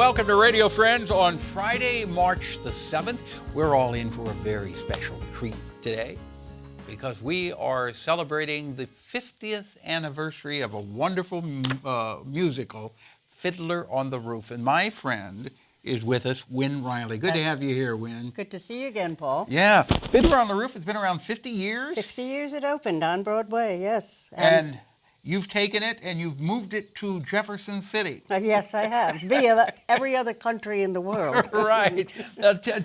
welcome to Radio Friends on Friday, March the 7th. We're all in for a very special treat today because we are celebrating the 50th anniversary of a wonderful musical, Fiddler on the Roof. And my friend is with us, WYN RILEY. Good to have you here, WYN. Good to see you again, Paul. Yeah, Fiddler on the Roof has been around 50 years. 50 years it opened on Broadway, yes. And you've taken it and you've moved it to Jefferson City. Yes, I have, via every other country in the world. Right.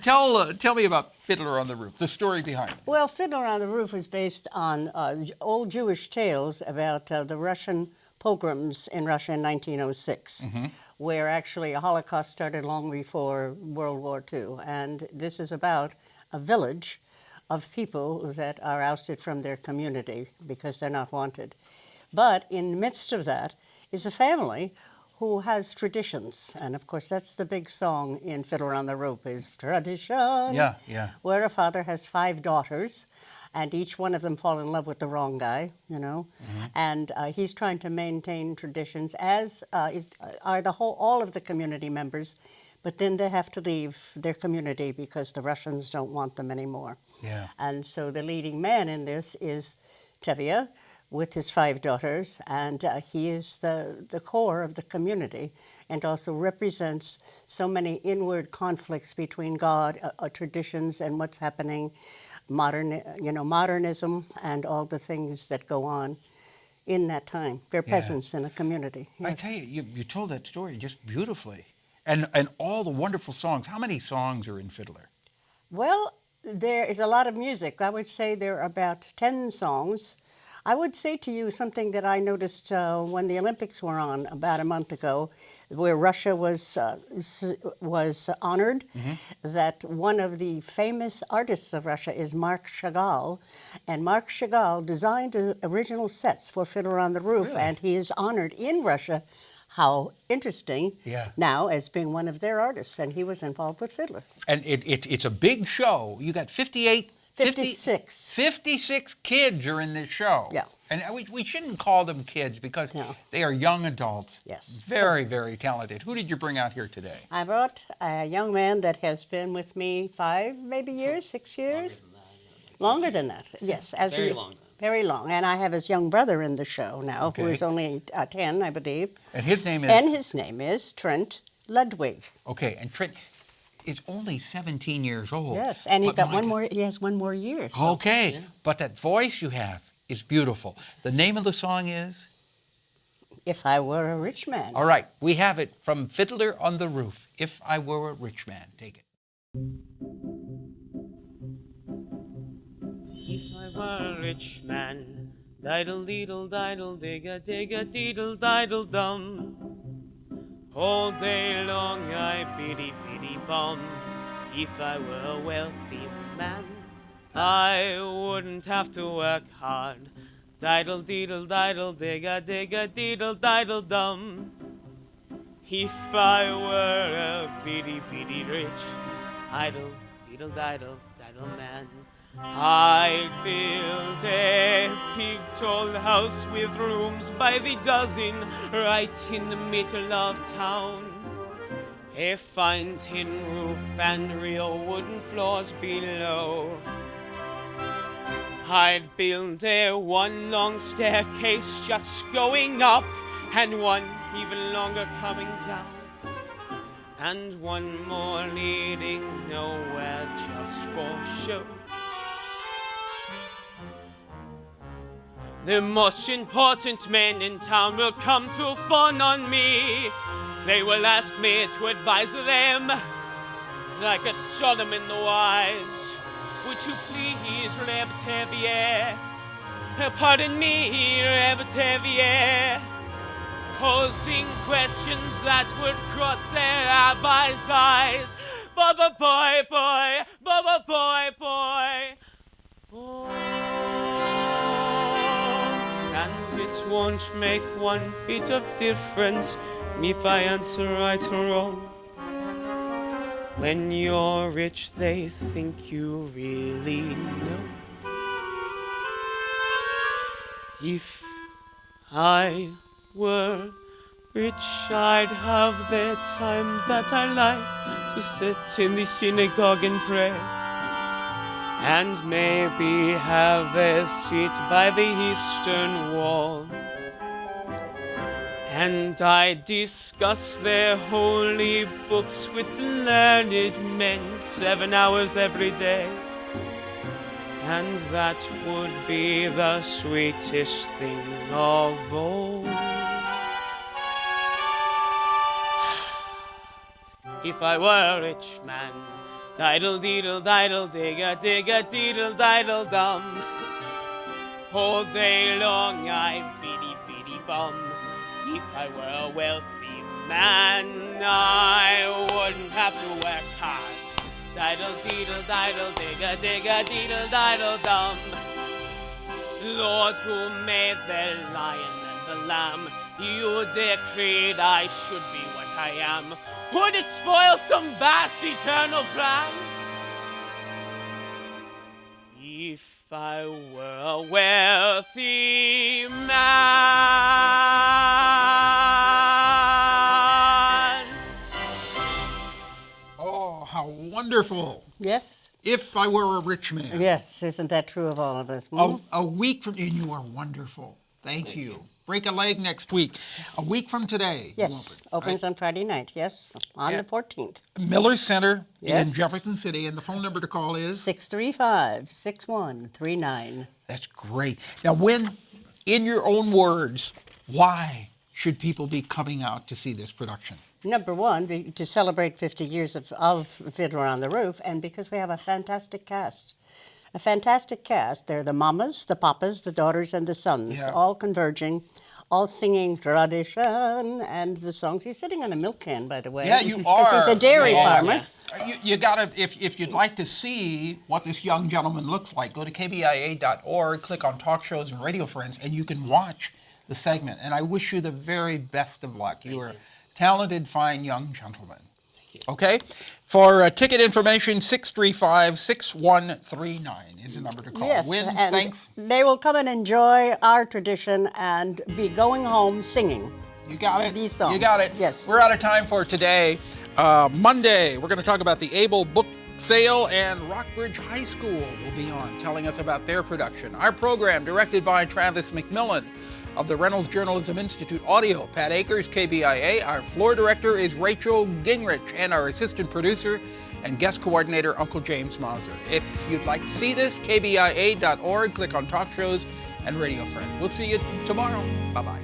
Tell me about Fiddler on the Roof, the story behind it. Well, Fiddler on the Roof is based on old Jewish tales about the Russian pogroms in Russia in 1906, where actually a Holocaust started long before World War II. And this is about a village of people that are ousted from their community because they're not wanted. But in the midst of that is a family who has traditions. And of course, that's the big song in Fiddler on the Roof is tradition. Yeah. Where a father has 5 daughters, and each one of them fall in love with the wrong guy, you know. And he's trying to maintain traditions, as are all of the community members. But then they have to leave their community because the Russians don't want them anymore. Yeah. And so the leading man in this is Tevye, with his 5 daughters, and he is the core of the community and also represents so many inward conflicts between God, traditions, and what's happening, modernism, and all the things that go on in that time. They're peasants in a community. Yes. I tell you, you told that story just beautifully. And all the wonderful songs. How many songs are in Fiddler? Well, there is a lot of music. I would say there are about 10 songs. I would say to you something that I noticed when the Olympics were on about a month ago, where Russia was honored, that one of the famous artists of Russia is Marc Chagall, and Marc Chagall designed the original sets for Fiddler on the Roof, Really? and he is honored in Russia. How interesting, now as being one of their artists, and he was involved with Fiddler. And it's a big show. You got 56 kids are in this show. Yeah. And we shouldn't call them kids because they are young adults. Yes. Very, very talented. Who did you bring out here today? I brought a young man that has been with me 5 maybe years, 6 years. Longer than that, yes. Very long. Very long. And I have his young brother in the show now, who is only 10, I believe. And his name is? And his name is TRENT LUDWIG. Okay, and Trent is only 17 years old. Yes, and he has one more year. So. Okay, but that voice you have is beautiful. The name of the song is? If I Were a Rich Man. All right, we have it from Fiddler on the Roof. If I Were a Rich Man. Take it. If I were a rich man, diddle-deedle, diddle-digga, digga-deedle-diddle-dum. All day long I biddy-biddy-bum. If I were a wealthy man, I wouldn't have to work hard. Diddle-deedle, diddle-digga, digga-deedle-diddle-dum. If I were a biddy-biddy rich, idle-deedle-diddle-diddle man, I'd build a big tall house with rooms by the dozen right in the middle of town. A fine tin roof and real wooden floors below. I'd build a one long staircase just going up and one even longer coming down. And one more leading nowhere just for show. The most important men in town will come to fawn on me. They will ask me to advise them, like a Solomon the Wise. Would you please, Reb Tevye? Pardon me, Reb Tevye. Posing questions that would cross a rabbi's eyes. Baba boy, boy, baba boy, boy. Oh. And it won't make one bit of difference if I answer right or wrong. When you're rich, they think you really know. If I were which I'd have the time that I like to sit in the synagogue and pray, and maybe have a seat by the eastern wall. And I discuss their holy books with learned men 7 hours every day. And that would be the sweetest thing of all. If I were a rich man, diddle deedle diddle digga digga deedle diddle dum, all day long I'd biddy biddy bum. If I were a wealthy man, I wouldn't have to work hard. Diddle deedle diddle digga digga deedle diddle dum. Lord, who made the lion and the lamb, you decreed I should be what I am. Would it spoil some vast eternal plan? If I were a wealthy man. Oh, how wonderful. Yes? If I were a rich man. Yes, isn't that true of all of us? A week from, and you are wonderful. Thank you. Break a leg next week. A week from today. Yes, Open, opens right? on Friday night, yes, on the 14th. Miller Center Yes. in Jefferson City, and the phone number to call is? 635-6139. That's great. Now, when, in your own words, why should people be coming out to see this production? Number one, to celebrate 50 years of Fiddler on the Roof, and because we have a fantastic cast. A fantastic cast. They're the mamas, the papas, the daughters, and the sons, Yeah. all converging, all singing tradition and the songs. He's sitting on a milk can, by the way. Yeah, you are. He's a dairy You are. farmer. You gotta, if you'd like to see what this young gentleman looks like, go to kbia.org, click on Talk Shows and Radio Friends, and you can watch the segment. And I wish you the very best of luck. You are a talented, fine young gentleman. Okay? For ticket information, 635-6139 is the number to call. Yes, Win, and thanks. they will come and enjoy our tradition and be going home singing. You got it. These songs. You got it. Yes. We're out of time for today. Monday, we're going to talk about the Able Book Sale, and Rockbridge High School will be on telling us about their production. Our program, directed by Travis McMillan of the Reynolds Journalism Institute Audio. Pat Akers, KBIA. Our floor director is Rachel Gingrich, and our assistant producer and guest coordinator, Uncle James Mazur. If you'd like to see this, kbia.org, click on Talk Shows and Radio Friends. We'll see you tomorrow. Bye-bye.